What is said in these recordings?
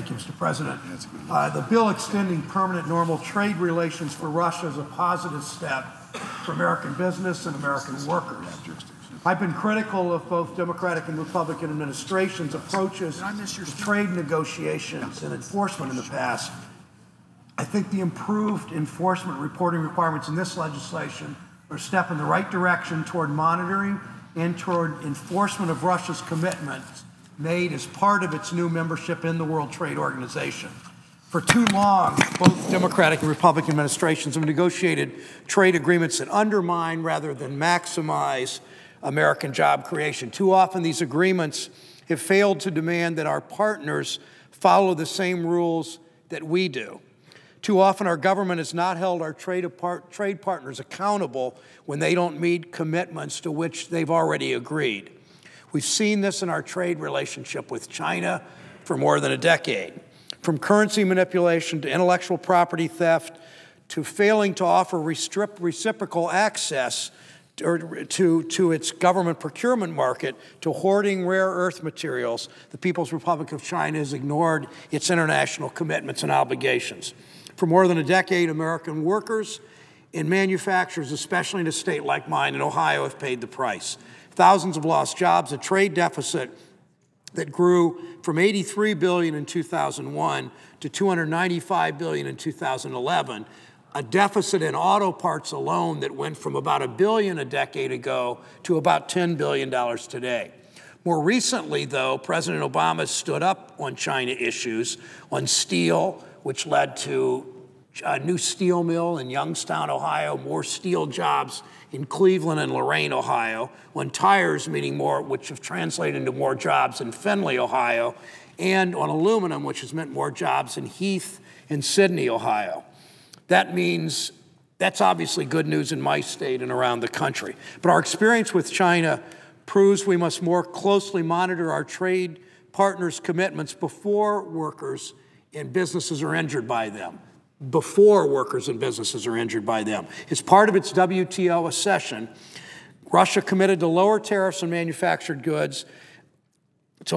Thank you, Mr. President. The bill extending permanent normal trade relations for Russia is a positive step for American business and American workers. I've been critical of both Democratic and Republican administrations' approaches to trade negotiations and enforcement in the past. I think the improved enforcement reporting requirements in this legislation are a step in the right direction toward monitoring and toward enforcement of Russia's commitments made as part of its new membership in the World Trade Organization. For too long, both Democratic and Republican administrations have negotiated trade agreements that undermine rather than maximize American job creation. Too often, these agreements have failed to demand that our partners follow the same rules that we do. Too often, our government has not held our trade partners accountable when they don't meet commitments to which they've already agreed. We've seen this in our trade relationship with China for more than a decade. From currency manipulation to intellectual property theft to failing to offer reciprocal access to its government procurement market, to hoarding rare earth materials, the People's Republic of China has ignored its international commitments and obligations. For more than a decade, American workers and manufacturers, especially in a state like mine in Ohio, have paid the price. Thousands of lost jobs, a trade deficit that grew from $83 billion in 2001 to $295 billion in 2011, a deficit in auto parts alone that went from about $1 billion a decade ago to about $10 billion today. More recently, though, President Obama stood up on China issues, on steel, which led to a new steel mill in Youngstown, Ohio, more steel jobs in Cleveland and Lorain, Ohio, on tires, meaning more, which have translated into more jobs in Findlay, Ohio, and on aluminum, which has meant more jobs in Heath and Sydney, Ohio. That means that's obviously good news in my state and around the country. But our experience with China proves we must more closely monitor our trade partners' commitments before workers and businesses are injured by them. Before workers and businesses are injured by them. As part of its WTO accession, Russia committed to lower tariffs on manufactured goods, to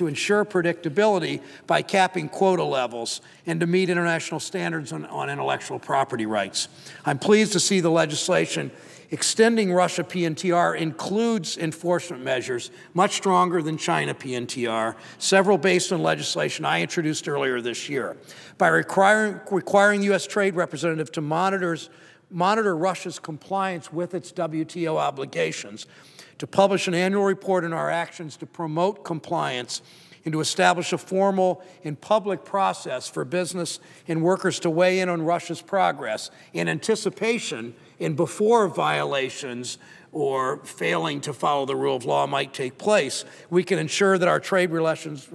ensure predictability by capping quota levels and to meet international standards on intellectual property rights. I'm pleased to see the legislation extending Russia PNTR includes enforcement measures much stronger than China PNTR, several based on legislation I introduced earlier this year. By requiring the U.S. Trade Representative to monitor Russia's compliance with its WTO obligations, to publish an annual report on our actions to promote compliance, and to establish a formal and public process for business and workers to weigh in on Russia's progress in anticipation and before violations or failing to follow the rule of law might take place, we can ensure that our trade relations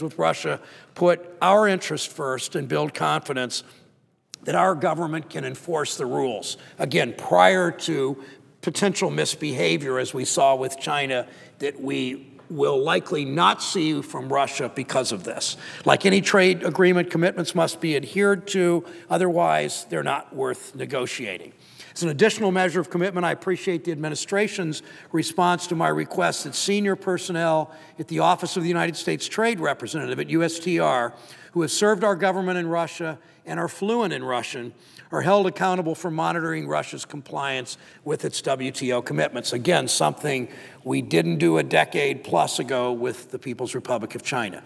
with Russia put our interests first and build confidence that our government can enforce the rules. Again, prior to potential misbehavior, as we saw with China, that we will likely not see from Russia because of this. Like any trade agreement, commitments must be adhered to, otherwise they're not worth negotiating. As an additional measure of commitment, I appreciate the administration's response to my request that senior personnel at the Office of the United States Trade Representative at USTR, who have served our government in Russia and are fluent in Russian, are held accountable for monitoring Russia's compliance with its WTO commitments. Again, something we didn't do a decade plus ago with the People's Republic of China.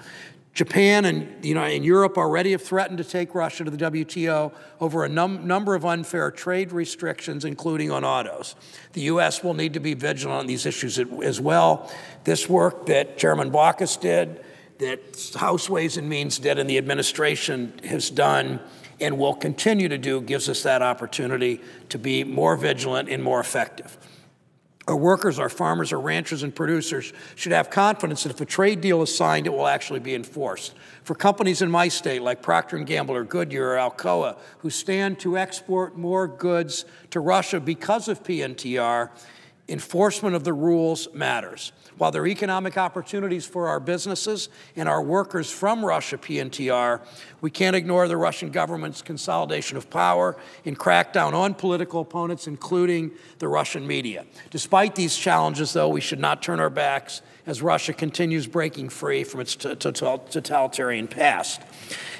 Japan and Europe already have threatened to take Russia to the WTO over a number of unfair trade restrictions, including on autos. The U.S. will need to be vigilant on these issues as well. This work that Chairman Baucus did, that House Ways and Means did, and the administration has done and will continue to do, gives us that opportunity to be more vigilant and more effective. Our workers, our farmers, our ranchers and producers should have confidence that if a trade deal is signed, it will actually be enforced. For companies in my state like Procter & Gamble or Goodyear or Alcoa, who stand to export more goods to Russia because of PNTR, Enforcement of the rules matters. While there are economic opportunities for our businesses and our workers from Russia PNTR, we can't ignore the Russian government's consolidation of power and crackdown on political opponents, including the Russian media. Despite these challenges, though, we should not turn our backs as Russia continues breaking free from its totalitarian past.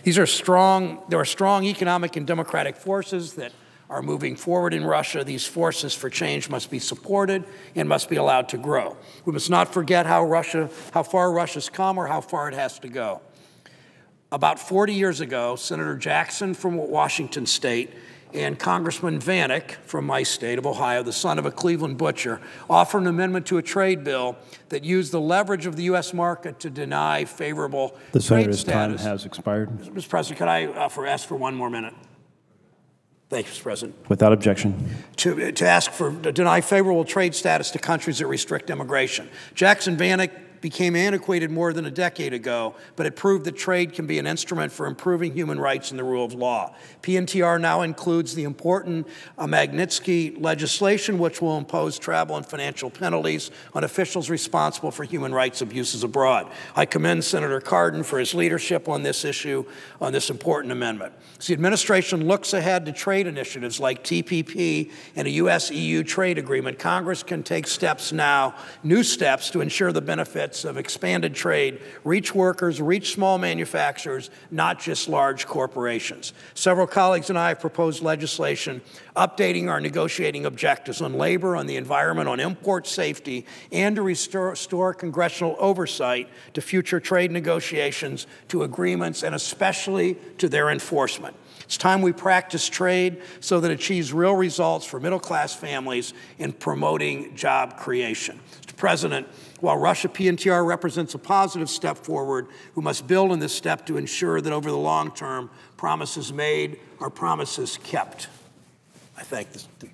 There are strong economic and democratic forces that are moving forward in Russia. These forces for change must be supported and must be allowed to grow. We must not forget how far Russia's come or how far it has to go. About 40 years ago, Senator Jackson from Washington State and Congressman Vanek from my state of Ohio, the son of a Cleveland butcher, offered an amendment to a trade bill that used the leverage of the U.S. market to deny favorable trade status. The senator's time has expired. Mr. President, could I ask for one more minute? Thank you, Mr. President. Without objection. To deny favorable trade status to countries that restrict immigration. Jackson Vanek became antiquated more than a decade ago, but it proved that trade can be an instrument for improving human rights and the rule of law. PNTR now includes the important Magnitsky legislation, which will impose travel and financial penalties on officials responsible for human rights abuses abroad. I commend Senator Cardin for his leadership on this issue, on this important amendment. As the administration looks ahead to trade initiatives like TPP and a U.S.-EU trade agreement, Congress can take steps now, new steps, to ensure the benefits of expanded trade reach workers, reach small manufacturers, not just large corporations. Several colleagues and I have proposed legislation updating our negotiating objectives on labor, on the environment, on import safety, and to restore congressional oversight to future trade negotiations, to agreements, and especially to their enforcement. It's time we practice trade so that it achieves real results for middle-class families in promoting job creation. Mr. President, while Russia PNTR represents a positive step forward, we must build on this step to ensure that over the long term, promises made are promises kept. I thank the